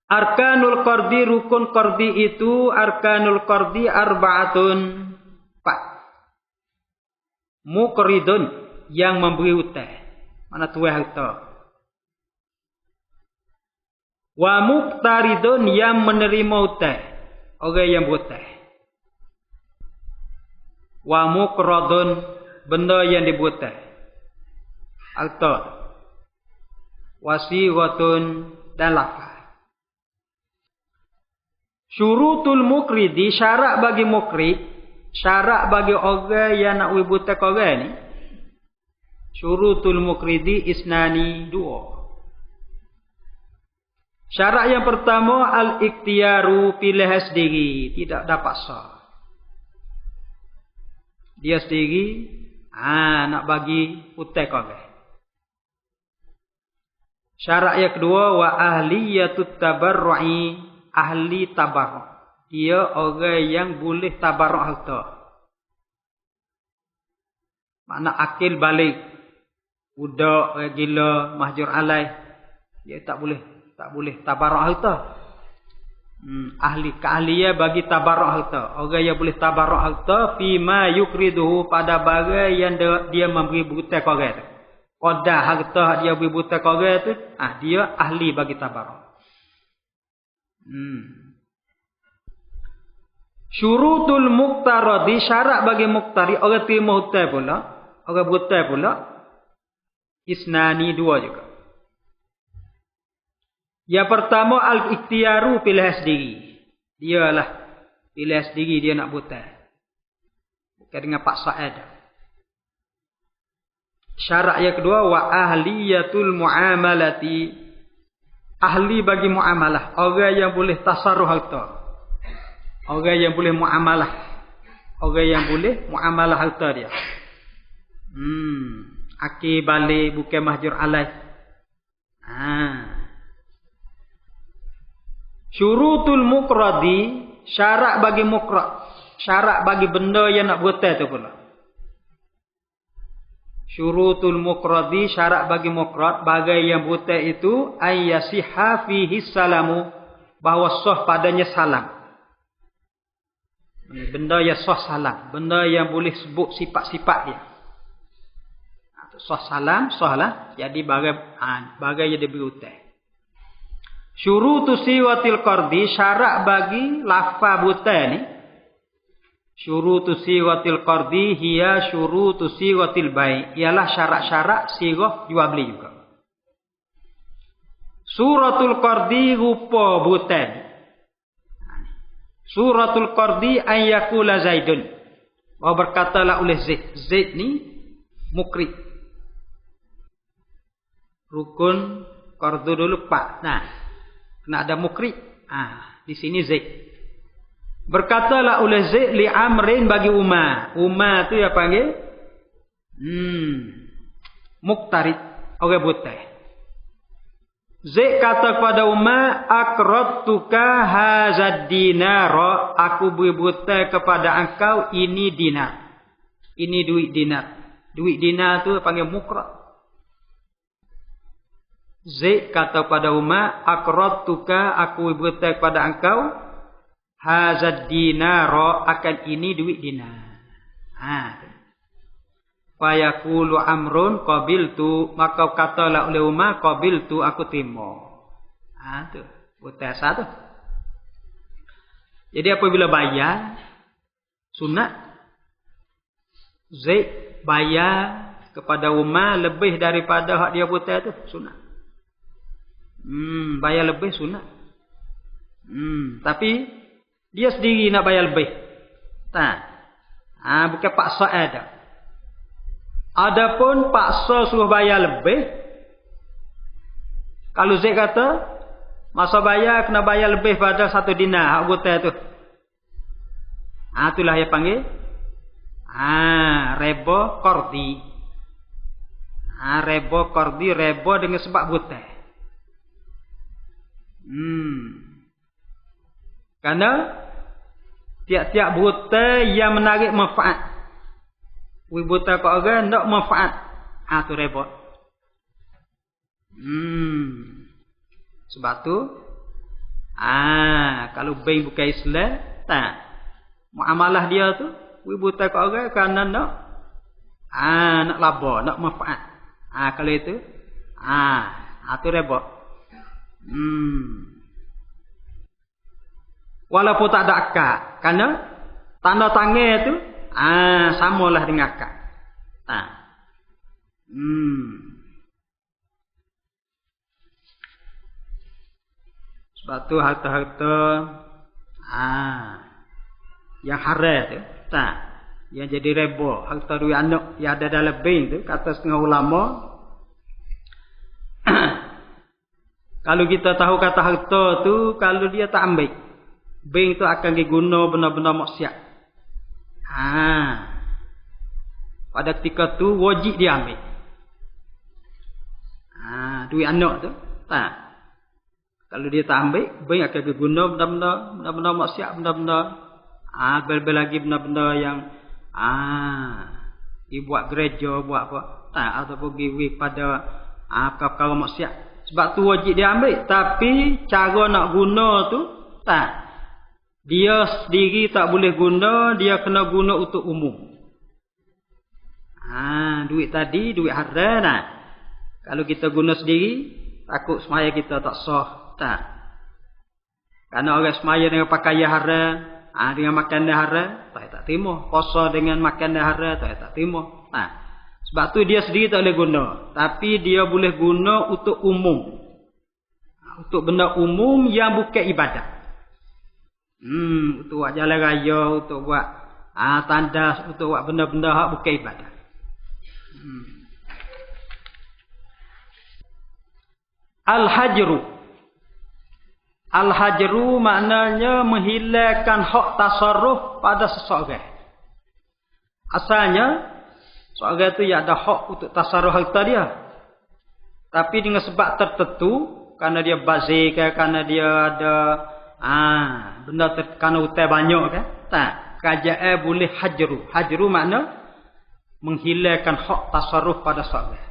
Arkanul qardi, rukun qardi itu, arkanul qardi arba'atun, 4. Muqridun, yang memberi hutang, mana tuai harta. Wa muqtaridun, yang menerima hutang, orang yang berhutang. Wa muqradun, benda yang dibuat. Harta. Wasiwatun, dan lafaz. Syurutul mukridi, syarat bagi mukrid, syarat bagi orang yang nak wibuta orang ni. Syurutul mukridi isnani, 2. Syarat yang pertama al-ikhtiyaru, pilih sendiri, tidak dapat sah. Dia sendiri nak bagi hutang orang. Syarat yang kedua wa ahliyatut tabarru'i, ahli tabarru'. Dia orang yang boleh tabarru' harta. Makna akil balik. Budak, orang gila, mahjur alaih. Dia tak boleh tabarru' harta. Ahli keahlian bagi tabarru' harta. Orang yang boleh tabarru' harta fima yukriduhu, pada barang yang dia memberi hutang orang tu. Qada harta dia beri hutang orang tu, dia ahli bagi tabarru'. Syurutul muqtaradi, syarat bagi muqtari, orang terima hutang pula, orang berhutang pula, isnani, dua juga. Yang pertama al-ikhtiyaru, pilihan sendiri. Dialah pilihan sendiri dia nak berhutang. Bukan dengan paksa ada. Syarat yang kedua wa ahliyatul muamalati, ahli bagi muamalah, orang yang boleh tasarruf harta. Orang yang boleh muamalah. Orang yang boleh muamalah harta dia. Akil balik, bukan mahjur alaih. Syurutul muqradi, syarat bagi muqrad. Syarat bagi benda yang nak berhutang tu pula. Syurutul muqradi, syarat bagi muqrad, bagai yang berhutang itu ayyasihha fihi salamu, bahawa sah padanya salam. Benda yang sah salam, benda yang boleh sebut sifat-sifat dia. Sah salam, sah lah. Jadi bagai yang diberi hutang. Syurutu siwatil qardi, syarat bagi lafaz hutang ni. Syurutu siwatil qardi hiya syurutu siwatil bai', ialah syarat-syarat sirah jual beli juga. Suratul qardi, rupa hutang. Suratul qardi ayyakula Zaidun, bahawa berkatalah oleh Zaid. Zaid ni mukri. Rukun qardu dulu pak. Kena ada mukri. Di sini Zaid. Berkatalah oleh Zaid li Amrin, bagi Umar. Umar tu yang panggil muqtarid, orang buta. Zaid kata kepada Umar, aqradtuka hazad dinara, aku beri hutang kepada engkau ini dinar. Ini duit dinar. Duit dinar tu panggil muqrad. Zaid kata kepada Umar, aqradtuka, aku beri hutang kepada engkau hazad dinara, akan ini duit dinar. Fayaqulu Amrun qabiltu, maka katalah oleh Umar, qabiltu, aku terima. Tu hutang sah tu. Jadi apabila bayar sunat, Zaid bayar kepada Umar lebih daripada hak dia hutang tu, sunat. Bayar lebih sunat. Tapi dia sendiri nak bayar lebih. Bukan paksa ada. Adapun paksa suruh bayar lebih, kalau Zaid kata masa bayar kena bayar lebih pada 1 dinar hak hutang tu, itulah yang panggil riba qardi. Riba qardi, riba dengan sebab hutang. Karena tiap-tiap hutang yang menarik manfaat. Hutang ke orang nak manfaat. Tu riba. Sebab tu kalau bank bukan Islam, muamalah dia tu hutang ke orang kerana nak laba, nak manfaat. Kalau itu tu riba. Walaupun tak ada akad, kerana tanda tangan tu samalah dengan akad. Sebab tu harta-harta yang haram tu, yang jadi riba, harta duit anak yang ada dalam bank tu, kata setengah ulama, kalau kita tahu kata harta tu, kalau dia tak ambil, bank tu akan diguna benar-benar maksiat. pada ketika tu wajib dia ambil. Duit anak tu tak. Kalau dia tak ambil, banyak akan guna benda-benda maksiat, benda-benda bel-bel lagi benda-benda yang dibuat gereja, buat apa tak, atau pergi pada perkara maksiat. Sebab tu wajib dia ambil, tapi cara nak guna tu tak. Dia sendiri tak boleh guna, dia kena guna untuk umum. Duit tadi, duit haram nah. Kalau kita guna sendiri, takut semaya kita tak sah, tak. Karena orang semaya dengan pakaian haram, dengan makanan haram, tak terima. Puasa dengan makanan haram, tak terima. Sebab tu dia sendiri tak boleh guna, tapi dia boleh guna untuk umum. Untuk benda umum yang bukan ibadat. Untuk buat jalan raya, untuk buat tandas, untuk buat benda-benda hak bukan ibadat. Al-hajru. Al-hajru maknanya menghilangkan hak tasarruf pada seseorang. Asalnya seorang itu ya ada hak untuk tasarruf harta dia. Tapi dengan sebab tertentu, karena dia bazir ke, karena dia ada benda kerana hutang banyak kan? Tak. Kerajaan boleh hajru. Hajru makna menghilangkan hak tasarruf pada seseorang.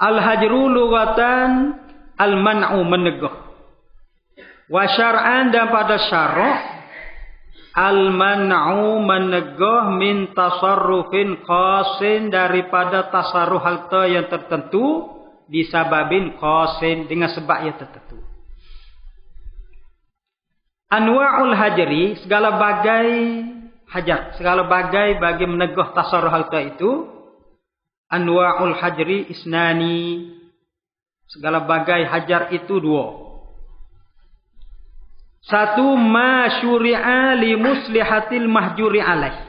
Al-hajru lughatan al-man'u menegah. Wa syar'an dan pada syarak al-man'u menegah min tasarrufin khasin daripada tasarruf harta yang tertentu disababin khasin dengan sebab yang tertentu. Anwa'ul hajri segala bagai hajar, segala bagai bagi menegah tasarruf harta itu. Anwa'ul hajri isnani. Segala bagai hajar itu dua. Satu, ma syuri'a li muslihatil mahjuri alaih.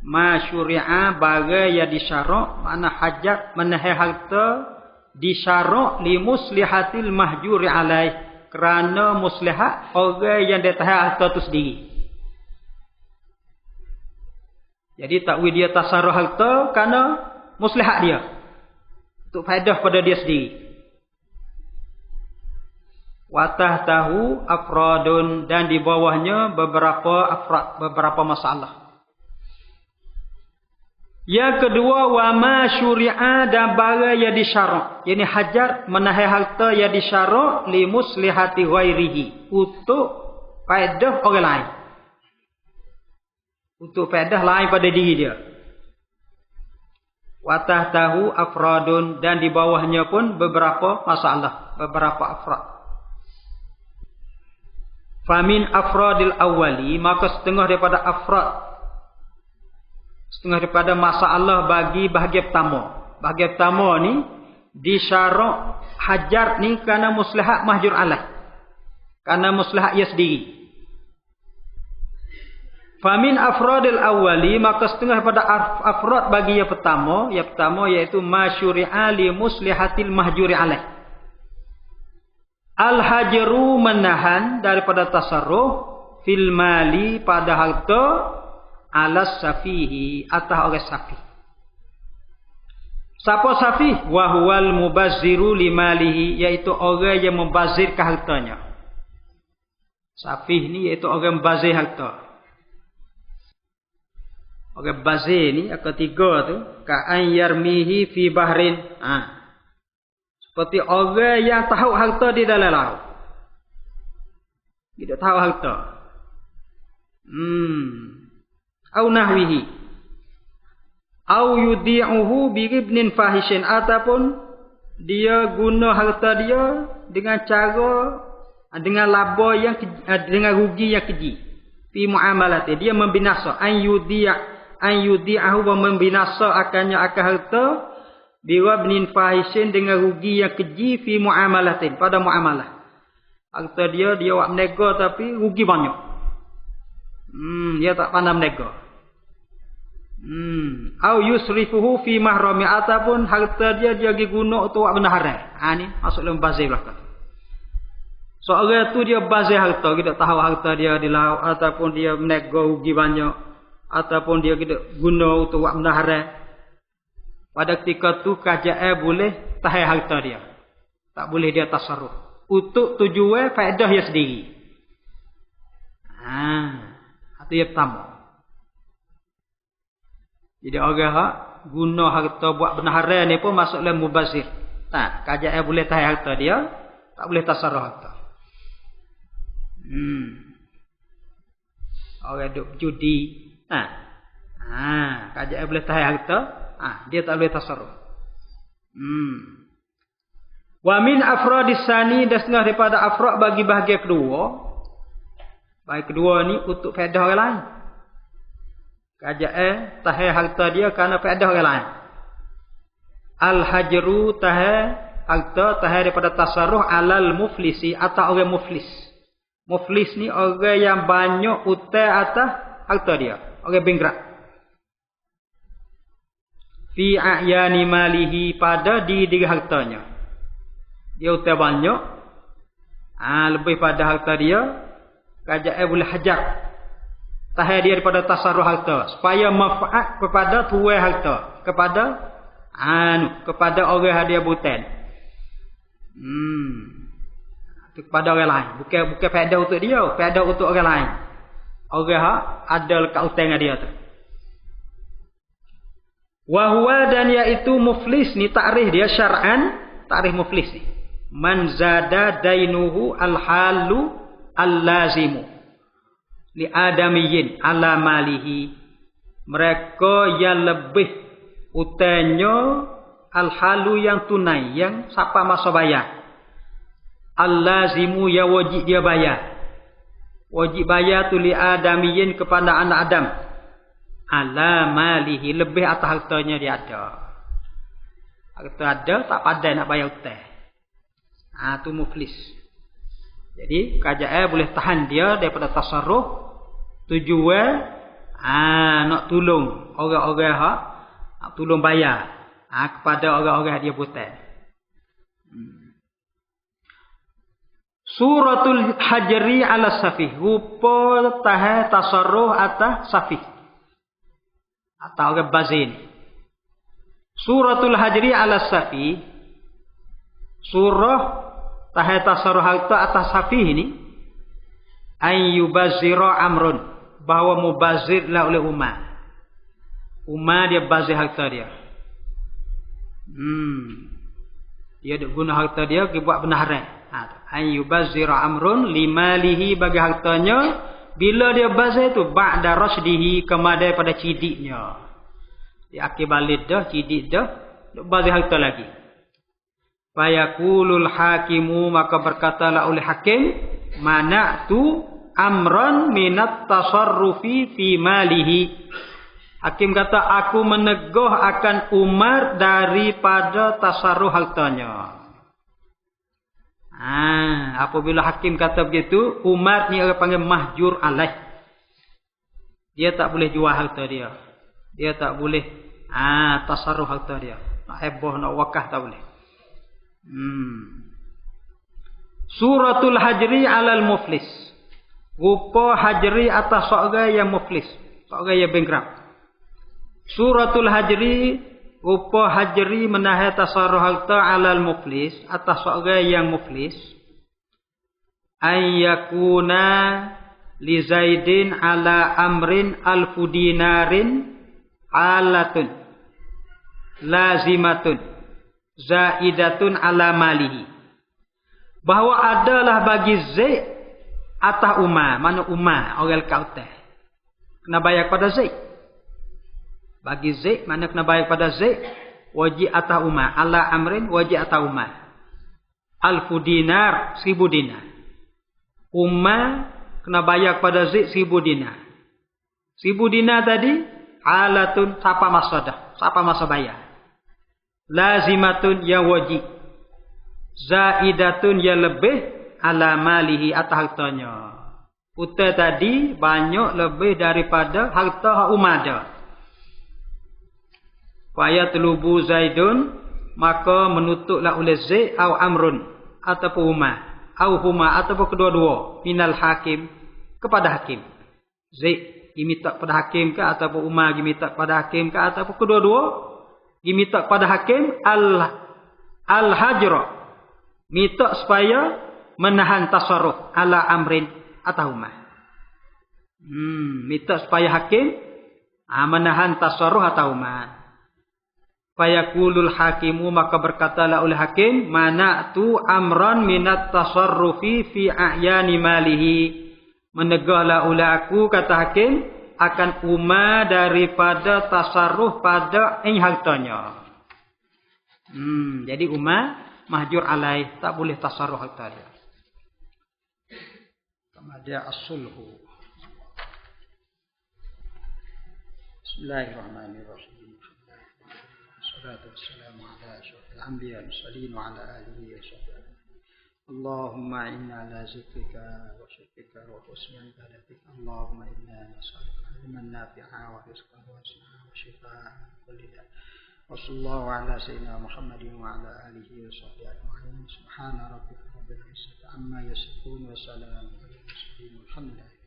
Ma syuri'a bagai yang disyarak, makna hajar menahan harta disyarak li muslihatil mahjuri alaih. Kerana muslihat orang yang dia tahan harta itu sendiri. Jadi takwil dia tasarruf harta kerana muslihat dia. Untuk faedah pada dia sendiri. Watah tahu afradun dan di bawahnya beberapa afrad, beberapa masalah. Yang kedua, wa ma syuri'a dan barang yang disyarak. Ini hajar menahan harta yang disyarak li muslihati ghairihi. Untuk faedah orang lain. Untuk faedah lain pada diri dia. Watah tahu afradun dan di bawahnya pun beberapa masalah, beberapa afrad. Famin afradil awali, maka setengah daripada afrad, setengah daripada masalah bagi bahagian pertama. Bahagian pertama ni disyarak hajar ni kerana muslihat mahjur alaih. Kerana muslihat ia sendiri. Famin afradil awali, maka setengah daripada afrad bagi yang pertama iaitu masyuri'a li muslihatil mahjuri alaih. Al-hajru menahan daripada tasarruf fil mali pada harta alas safihi atas orang safih. Siapa safih? Wa huwal mubazziru li malihi, iaitu orang yang membazirkan hartanya. Safih ni iaitu orang membazir harta. Orang bazir ni ketiga tu ka'an yarmihi fi bahrin. Seperti orang yang tahu harta di dalam laut. Dia tahu harta. Au nahwihi. Au yudi'uhu bi ibnin fahishin, ataupun dia guna harta dia dengan cara dengan laba yang dengan rugi yang keji. Fi muamalati, dia membinasa an yudi'ahu wa membinasa akannya akan harta biwabnin fahishin dengan rugi yang keji fi muamalatin pada muamalah. Harta dia buat menega tapi rugi banyak. Dia tak pandai menega. Au yusrifuhu fi mahrami, ataupun harta dia pergi guna untuk buat benda haram. Ni masuk dalam bazir belaka. Seorang tu dia bazir harta, kita tahu harta dia di laut ataupun dia menega rugi banyak. ataupun dia guna untuk buat benda haram, pada ketika tu kerajaan boleh tahan harta dia. Tak boleh dia tasarruf untuk tujuan faedah dia sendiri. Itu yang pertama. Jadi orang hak guna harta buat benda haram ni pun masuk dalam mubazir. Kerajaan boleh tahan harta dia, tak boleh tasarruf harta. Orang duk judi, kerajaan boleh tahan harta, dia tak boleh tasarruf. Wa min afradis sani, dan setengah daripada afrad bagi bahagian kedua. Bahagian kedua ni untuk faedah orang lain. Kerajaan tahan harta dia kerana faedah orang lain. Al-hajru tahan harta, tahan daripada tasarruf alal muflisi, atau orang muflis. Muflis ni orang yang banyak hutang atas harta dia, orang bankrupt. Fi a'yani malihi, pada diri hartanya. Dia hutang banyak, lebih pada harta dia, kerajaan boleh hajar, tahan dia daripada tasarruf harta, supaya manfaat kepada tuan harta, kepada orang hadiah butan. Kepada orang lain, bukan faedah untuk dia, faedah untuk orang lain. Orang hak ada lekat hutang dia tu. Wa huwa, dan iaitu muflis ni takrif dia syar'an, takrif muflis ni. Man zada dainuhu al-halu al-lazimu li adamiyyin ala malihi. Mereka yang lebih hutangnya al-halu yang tunai, yang siapa masa bayar. Al-lazimu yang wajib dia bayar. Wajib bayar tu li adamiyyin kepada anak Adam. Ala malihi, lebih atas hartanya dia ada. Harta ada, tak pandai nak bayar hutang. Tu muflis. Jadi kerajaan boleh tahan dia daripada tasarruf, tujuan nak tolong orang-orang hak, nak tolong bayar kepada orang-orang dia hutang. Suratul hajri ala safih, rupa tahan tasarruf atas safih atau orang bazin. Suratul hajri ala safih, surah tahan tasarruf harta atas safih ini, ayyubazira amrun, bahawa mubazirlah oleh Umar. Umar dia bazir harta dia. Dia duk guna harta dia pergi buat benda haram. Ayyubazira amrun limalihi, bagi hartanya bila dia bazir tu ba'da rasdihi, kemadai pada cidiknya. Dia akhir balik dah, cidik dah, duk bazir harta lagi. Fayaqulul hakimu, maka berkatalah oleh hakim, mana'tu amran minat tasarrufi fi malihi. Hakim kata, aku meneguh akan Umar daripada tasarruf hartanya. Apabila hakim kata begitu, Umar ni orang panggil mahjur alaih. Dia tak boleh jual harta dia. Dia tak boleh tasarruf harta dia. Nak heboh, nak wakaf tak boleh. Suratul hajri alal muflis, rupa hajri atas seorang yang muflis, seorang yang bankrupt. Suratul hajri, rupa hajri menahan tasarruf harta alal muflis, atas seorang yang muflis. Ayyakuna li Zaidin ala amrin alfu dinarin alatun lazimatun zaidatun ala malihi. Bahawa adalah bagi Zaid atas Umar. Mana Umar orang kautah, kena bayar kepada Zaid. Bagi Zaid, mana kena bayar kepada Zaid, wajib atas Umar. Ala amrin, wajib atas Umar. Alfu dinar, 1000 dinar. Umar kena bayar kepada Zaid 1000 dinar. 1000 dinar tadi alatun, siapa masa dah, siapa masa bayar. Lazimatun, yang wajib. Zaidatun, yang lebih ala malihi, atas hartanya. Hutang tadi banyak lebih daripada harta hak Umar dah. Fayat lubu Zaidun, maka menutuklah oleh Zaid au Amrun, ataupun Umar, au huma, ataupun kedua-dua, minal hakim, kepada hakim. Zaid minta pada hakim ke ataupun Umar minta pada hakim ke ataupun kedua-dua minta pada hakim al-hajra, minta supaya menahan tasarruf ala amrin atahuma. Minta supaya hakim menahan tasarruf atahuma. Fayaqulul hakimu, maka berkatalah oleh hakim, mana'tu amran minat tasarrufi fi a'yani malihi. Menegahlah oleh aku, kata hakim, akan Umar daripada tasarruf pada hartanya. Jadi Umar mahjur alaih, tak boleh tasarruf harta dia. Kemudian as-sulhu. Bismillahirrahmanirrahim. Wassalatu wassalamu ala asyrafil anbiya'i wal mursalin wa ala alihi wa sahbihi. Allahumma inna ala zikrika wa syukrika wa husni ibadatika. Allahumma inna nas'aluka ilman nafi'a wa rizqan wasi'an wa shifaan min kulli da'. Wa sallallahu ala sayyidina Muhammadin wa ala alihi wa sahbihi ajma'in. Subhana rabbika rabbil izzati amma yasifun wa salamun alal mursalin walhamdulillah.